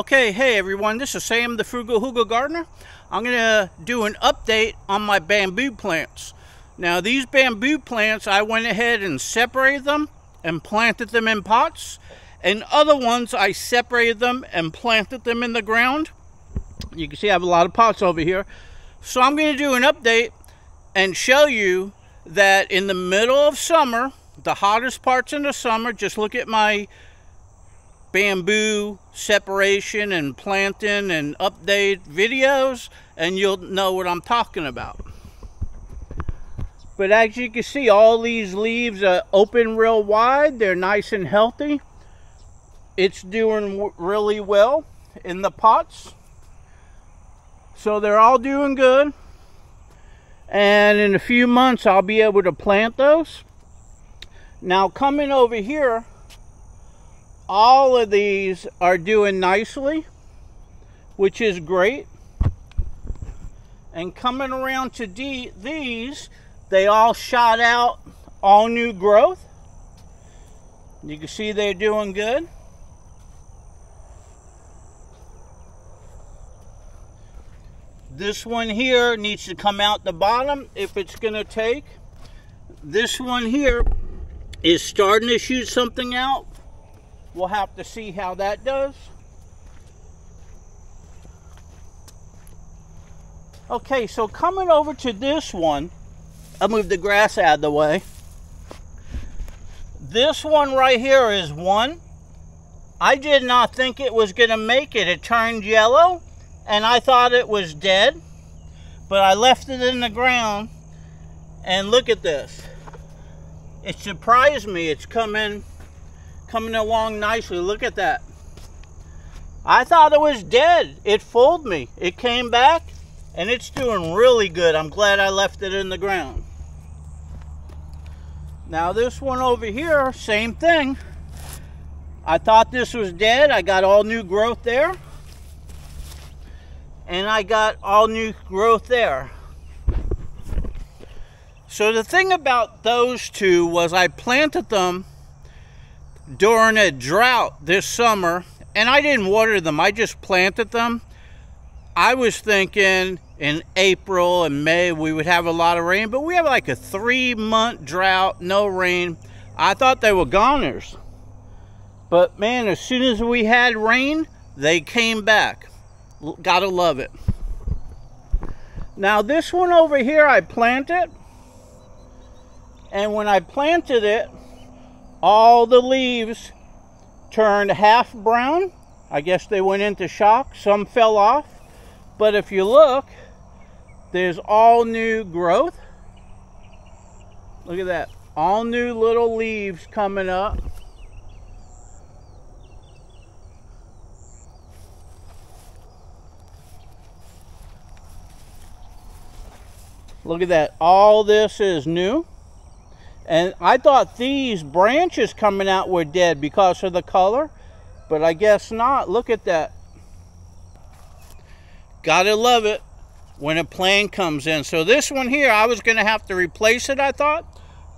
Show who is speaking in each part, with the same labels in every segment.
Speaker 1: Okay, hey everyone, this is Sam the Frugal Hugel Gardener. I'm going to do an update on my bamboo plants. Now these bamboo plants, I went ahead and separated them and planted them in pots. And other ones, I separated them and planted them in the ground. You can see I have a lot of pots over here. So I'm going to do an update and show you that in the middle of summer, the hottest parts in the summer, just look at my bamboo separation and planting and update videos and you'll know what I'm talking about. But as you can see, all these leaves are open real wide. They're nice and healthy. It's doing really well in the pots. So they're all doing good. And in a few months I'll be able to plant those. Now coming over here, all of these are doing nicely, which is great. And coming around to these, they all shot out all new growth. You can see they're doing good. This one here needs to come out the bottom if it's going to take. This one here is starting to shoot something out. We'll have to see how that does. Okay, so coming over to this one, I'll move the grass out of the way. This one right here is one. I did not think it was going to make it. It turned yellow, and I thought it was dead. But I left it in the ground, and look at this. It surprised me. It's coming along nicely. Look at that. I thought it was dead. It fooled me. It came back and it's doing really good. I'm glad I left it in the ground. Now this one over here, same thing. I thought this was dead. I got all new growth there. And I got all new growth there. So the thing about those two was I planted them during a drought this summer, and I didn't water them. I just planted them. I was thinking in April and May we would have a lot of rain, but we have like a 3-month drought, no rain. I thought they were goners. But man, as soon as we had rain, they came back. Gotta love it. Now this one over here I planted, and when I planted it, all the leaves turned half brown. I guess they went into shock. Some fell off. But if you look, there's all new growth. Look at that. All new little leaves coming up. Look at that. All this is new. And I thought these branches coming out were dead because of the color, but I guess not. Look at that. Gotta love it when a plant comes in. So this one here, I was gonna have to replace it, I thought,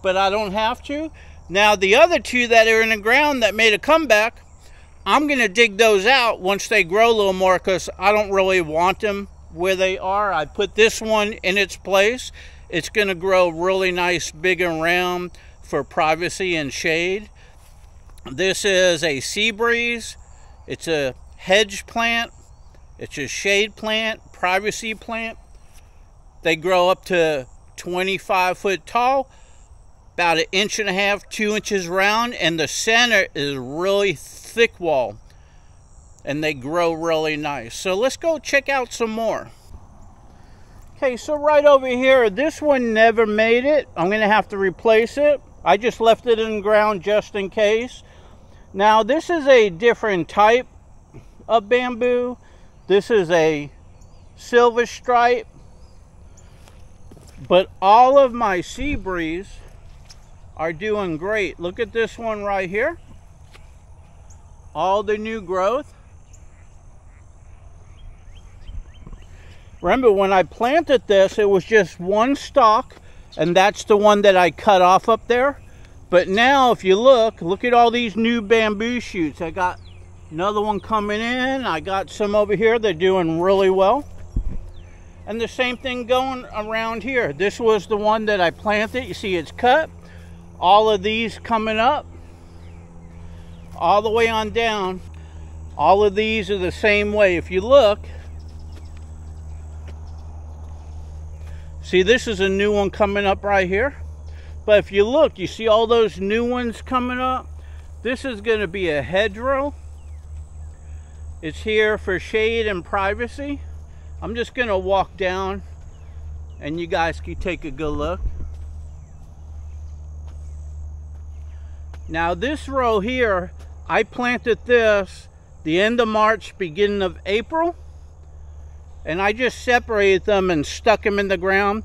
Speaker 1: but I don't have to. Now the other two that are in the ground that made a comeback, I'm gonna dig those out once they grow a little more because I don't really want them where they are. I put this one in its place. It's going to grow really nice, big and round for privacy and shade. This is a sea breeze. It's a hedge plant. It's a shade plant, privacy plant. They grow up to 25 foot tall, about 1.5 inches, 2 inches round, and the center is really thick wall. And they grow really nice. So let's go check out some more. Okay, so right over here, this one never made it. I'm going to have to replace it. I just left it in the ground just in case. Now, this is a different type of bamboo. This is a silver stripe. But all of my sea breeze are doing great. Look at this one right here. All the new growth. Remember, when I planted this, it was just one stalk, and that's the one that I cut off up there. But now, if you look at all these new bamboo shoots. I got Another one coming in. I got some over here. They're doing really well. And the same thing going around here. This was the one that I planted. You see it's cut. All of these coming up. All the way on down. All of these are the same way. If you look, see, this is a new one coming up right here. But if you look, you see all those new ones coming up. This is going to be a hedgerow. It's here for shade and privacy. I'm just going to walk down and you guys can take a good look. Now this row here, I planted this the end of March, beginning of April. And I just separated them and stuck them in the ground.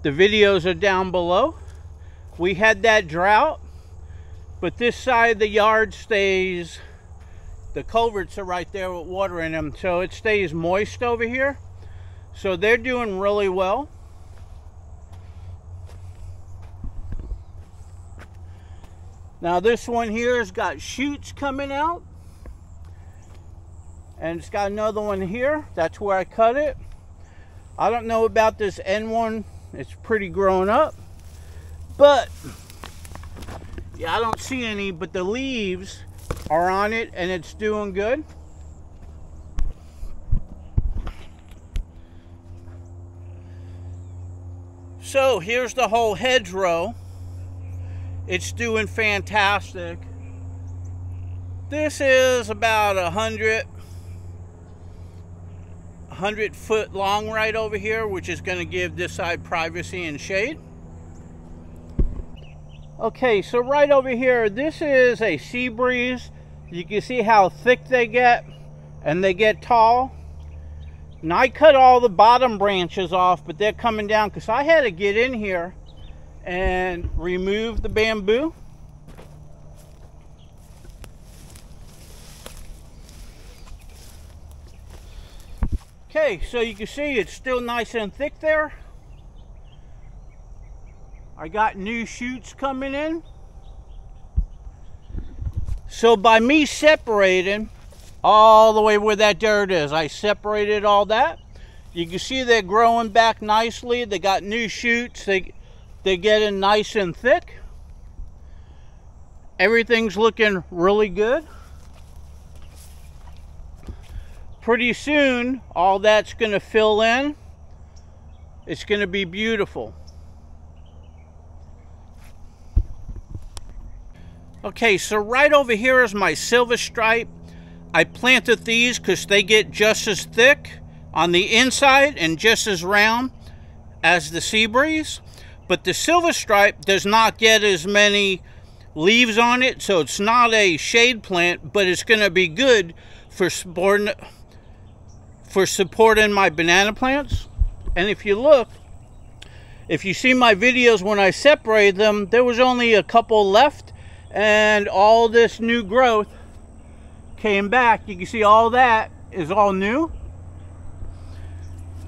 Speaker 1: The videos are down below. We had that drought, but this side of the yard stays, the culverts are right there with water in them, so it stays moist over here. So they're doing really well. Now this one here has got shoots coming out. And it's got another one here. That's where I cut it. I don't know about this end one. It's pretty grown up. But, yeah, I don't see any, but the leaves are on it and it's doing good. So here's the whole hedgerow. It's doing fantastic. This is about 100 foot long right over here, which is going to give this side privacy and shade. Okay, so right over here, this is a sea breeze. You can see how thick they get, and they get tall. Now I cut all the bottom branches off, but they're coming down because I had to get in here and remove the bamboo. Okay, so you can see it's still nice and thick there. I got new shoots coming in. So by me separating all the way where that dirt is, I separated all that. You can see they're growing back nicely. They got new shoots. They're getting nice and thick. Everything's looking really good. Pretty soon, all that's going to fill in. It's going to be beautiful. Okay, so right over here is my silver stripe. I planted these because they get just as thick on the inside and just as round as the sea breeze. But the silver stripe does not get as many leaves on it, so it's not a shade plant, but it's going to be good for supporting my banana plants. And if you look, if you see my videos when I separated them, there was only a couple left, and all this new growth came back. You can see all that is all new.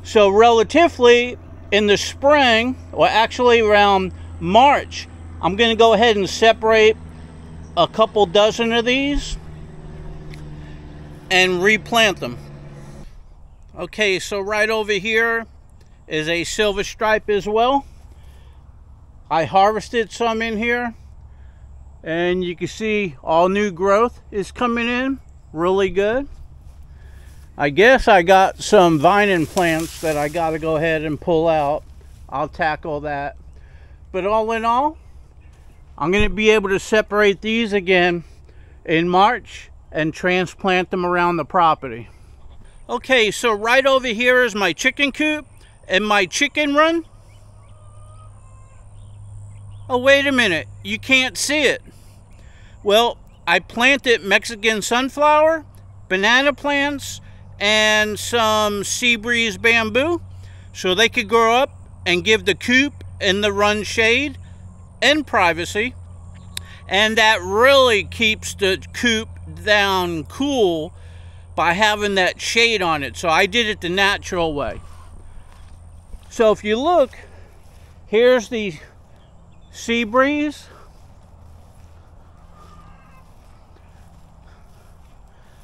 Speaker 1: So relatively in the spring, or actually around March, I'm going to go ahead and separate a couple dozen of these and replant them. Okay, so right over here is a silver stripe as well. I harvested some in here, and you can see all new growth is coming in really good. I guess I got some vining plants that I got to go ahead and pull out. I'll tackle that. But all in all, I'm going to be able to separate these again in March and transplant them around the property. Okay, so right over here is my chicken coop and my chicken run. Oh, wait a minute, you can't see it. Well, I planted Mexican sunflower, banana plants, and some sea breeze bamboo so they could grow up and give the coop and the run shade and privacy. And that really keeps the coop down cool by having that shade on it. So I did it the natural way. So if you look, here's the sea breeze.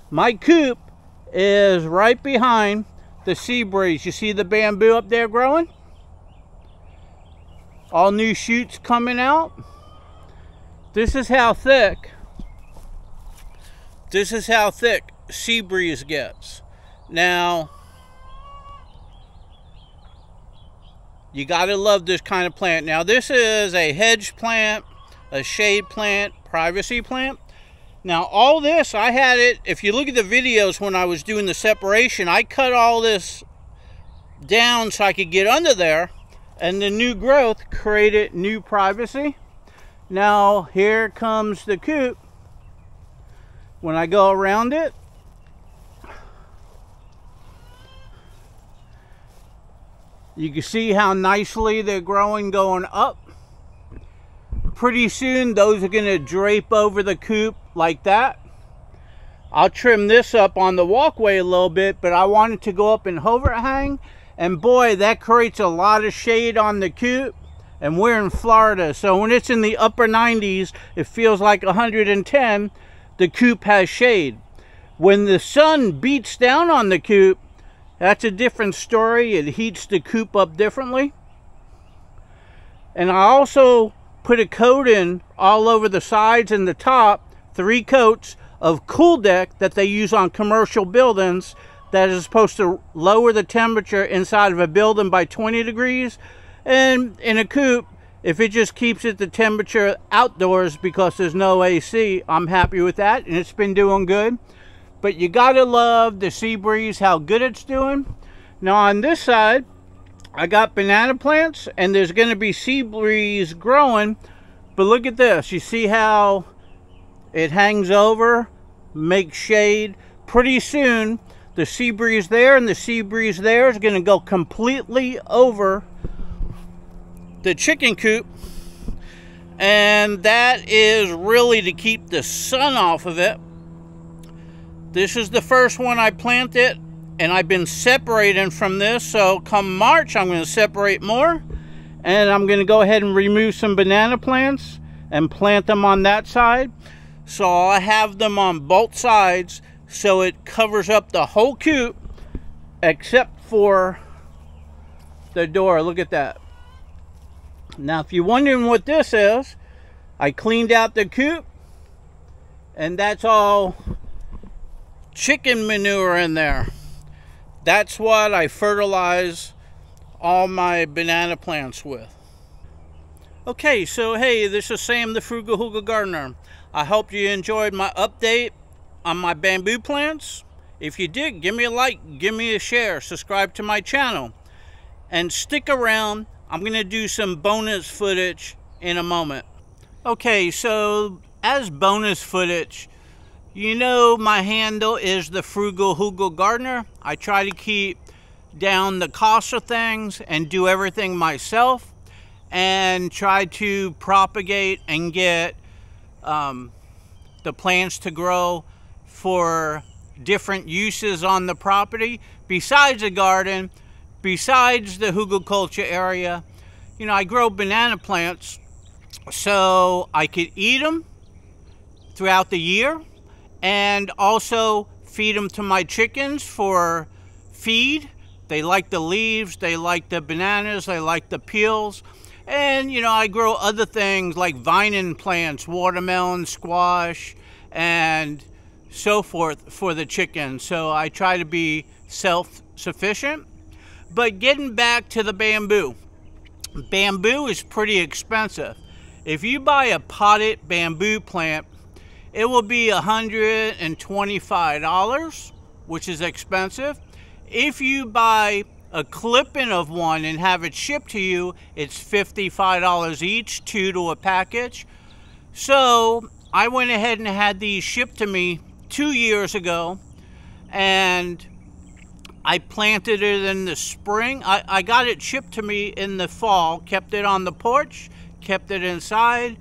Speaker 1: My coop is right behind the sea breeze. You see the bamboo up there growing? All new shoots coming out. This is how thick sea breeze gets. Now, you gotta love this kind of plant. Now, this is a hedge plant, a shade plant, privacy plant. Now, all this, I had it, if you look at the videos when I was doing the separation, I cut all this down so I could get under there, and the new growth created new privacy. Now, here comes the coop. When I go around it, you can see how nicely they're growing going up. Pretty soon, those are going to drape over the coop like that. I'll trim this up on the walkway a little bit, but I want it to go up and overhang. And boy, that creates a lot of shade on the coop. And we're in Florida, so when it's in the upper 90s, it feels like 110. The coop has shade. When the sun beats down on the coop, that's a different story. It heats the coop up differently. And I also put a coat in all over the sides and the top, 3 coats of Cool Deck that they use on commercial buildings that is supposed to lower the temperature inside of a building by 20 degrees. And in a coop, if it just keeps it the temperature outdoors because there's no AC, I'm happy with that, and it's been doing good. But you gotta love the sea breeze, how good it's doing. Now on this side, I got banana plants, and there's gonna be sea breeze growing. But look at this, you see how it hangs over, makes shade. Pretty soon, the sea breeze there and the sea breeze there is gonna go completely over the chicken coop, and that is really to keep the sun off of it. This is the first one I planted, and I've been separating from this, so come March I'm going to separate more, and I'm going to go ahead and remove some banana plants and plant them on that side. So I have them on both sides so it covers up the whole coop except for the door. Look at that. Now, if you're wondering what this is, I cleaned out the coop, and that's all chicken manure in there. That's what I fertilize all my banana plants with. Okay, so hey, this is Sam the Frugal Hugel Gardener. I hope you enjoyed my update on my bamboo plants. If you did, give me a like, give me a share, subscribe to my channel, and stick around. I'm going to do some bonus footage in a moment. Okay, so as bonus footage, you know my handle is the Frugal Hugel Gardener. I try to keep down the cost of things and do everything myself, and try to propagate and get the plants to grow for different uses on the property besides the garden. Besides the hugelculture area, you know, I grow banana plants so I could eat them throughout the year, and also feed them to my chickens for feed. They like the leaves, they like the bananas, they like the peels. And, you know, I grow other things like vining plants, watermelon, squash, and so forth for the chickens. So I try to be self-sufficient. But getting back to the bamboo. Bamboo is pretty expensive. If you buy a potted bamboo plant, it will be $125, which is expensive. If you buy a clipping of one and have it shipped to you, it's $55 each, 2 to a package. So I went ahead and had these shipped to me 2 years ago, and I planted it in the spring. I got it shipped to me in the fall, kept it on the porch, kept it inside,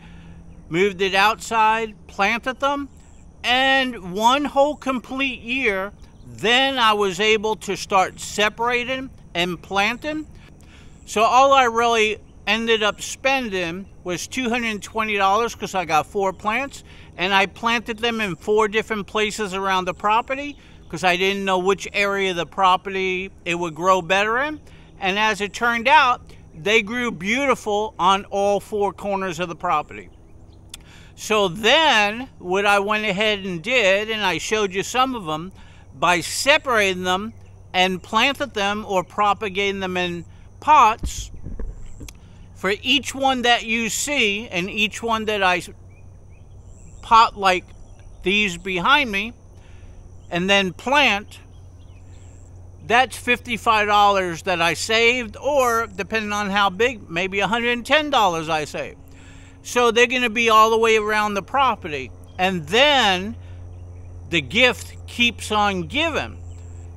Speaker 1: moved it outside, planted them, and one whole complete year, then I was able to start separating and planting. So all I really ended up spending was $220 because I got 4 plants, and I planted them in 4 different places around the property because I didn't know which area of the property it would grow better in. And as it turned out, they grew beautiful on all 4 corners of the property. So then what I went ahead and did, and I showed you some of them, by separating them and planted them or propagating them in pots, for each one that you see and each one that I pot like these behind me and then plant, that's $55 that I saved, or depending on how big, maybe $110 I saved. So they're going to be all the way around the property. And then the gift keeps on giving.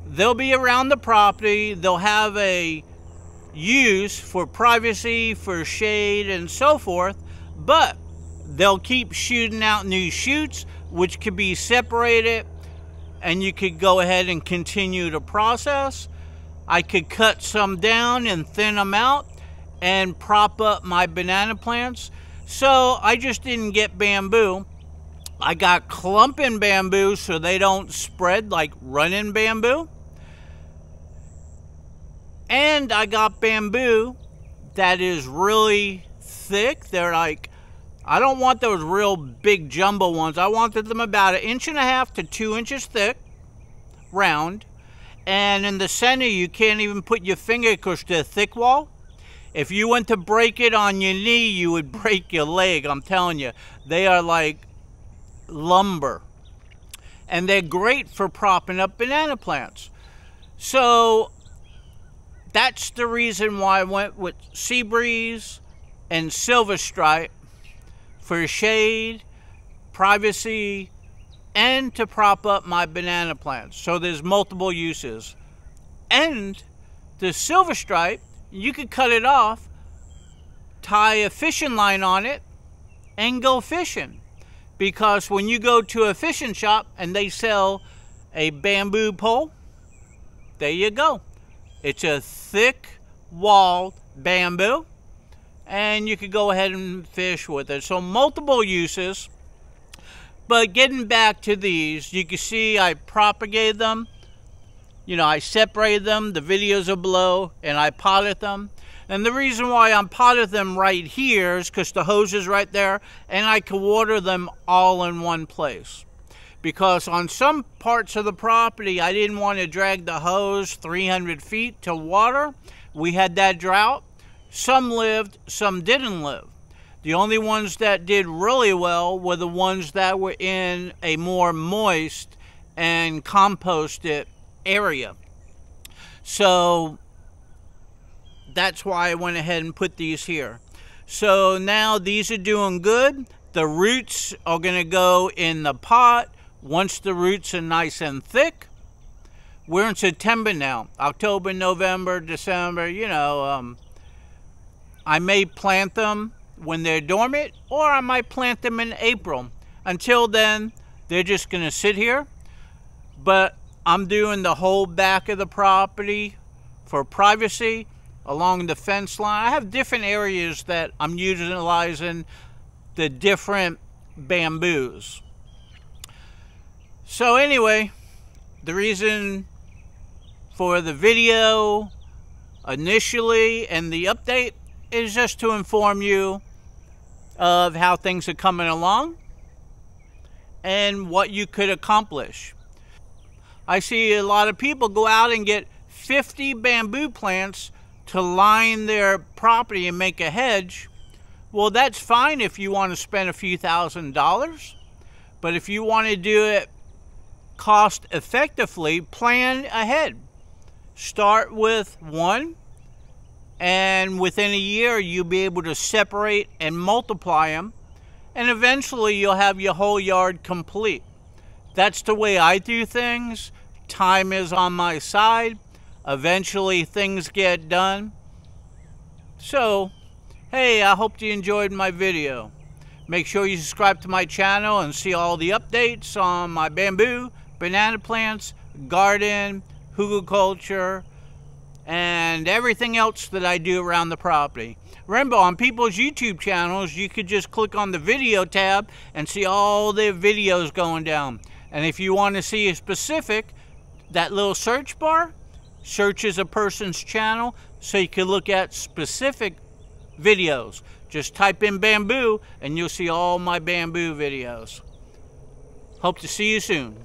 Speaker 1: They'll be around the property. They'll have a use for privacy, for shade, and so forth. But they'll keep shooting out new shoots, which could be separated, and you could go ahead and continue the process. I could cut some down and thin them out and prop up my banana plants. So I just didn't get bamboo. I got clumping bamboo so they don't spread like running bamboo. And I got bamboo that is really thick. They're like, I don't want those real big jumbo ones. I wanted them about 1.5 to 2 inches thick, round. And in the center, you can't even put your finger because they're thick wall. If you went to break it on your knee, you would break your leg. I'm telling you, they are like lumber. And they're great for propping up banana plants. So that's the reason why I went with Sea Breeze and Silver Stripe for shade, privacy, and to prop up my banana plants. So there's multiple uses. And the Silver Stripe, you could cut it off, tie a fishing line on it, and go fishing. Because when you go to a fishing shop and they sell a bamboo pole, there you go. It's a thick walled bamboo, and you could go ahead and fish with it. So multiple uses. But getting back to these, you can see I propagated them. You know, I separated them, the videos are below, and I potted them. And the reason why I'm potted them right here is because the hose is right there, and I can water them all in one place. Because on some parts of the property, I didn't want to drag the hose 300 feet to water. We had that drought. Some lived, some didn't live. The only ones that did really well were the ones that were in a more moist and composted area. So that's why I went ahead and put these here. So now these are doing good. The roots are going to go in the pot once the roots are nice and thick. We're in September now. October, November, December, you know. I may plant them when they're dormant, or I might plant them in April. Until then, they're just going to sit here. But I'm doing the whole back of the property for privacy along the fence line. I have different areas that I'm utilizing the different bamboos. So anyway, the reason for the video initially and the update is just to inform you of how things are coming along and what you could accomplish. I see a lot of people go out and get 50 bamboo plants to line their property and make a hedge. Well, that's fine if you want to spend a few $1,000s. But if you want to do it cost effectively, plan ahead. Start with one, and within a year you'll be able to separate and multiply them, and eventually you'll have your whole yard complete. That's the way I do things. Time is on my side. Eventually things get done. So, hey, I hope you enjoyed my video. Make sure you subscribe to my channel and see all the updates on my bamboo, banana plants, garden, Hugel culture, and everything else that I do around the property. Remember, on people's YouTube channels, you could just click on the video tab and see all their videos going down. And if you want to see a specific, that little search bar searches a person's channel so you can look at specific videos. Just type in bamboo and you'll see all my bamboo videos. Hope to see you soon.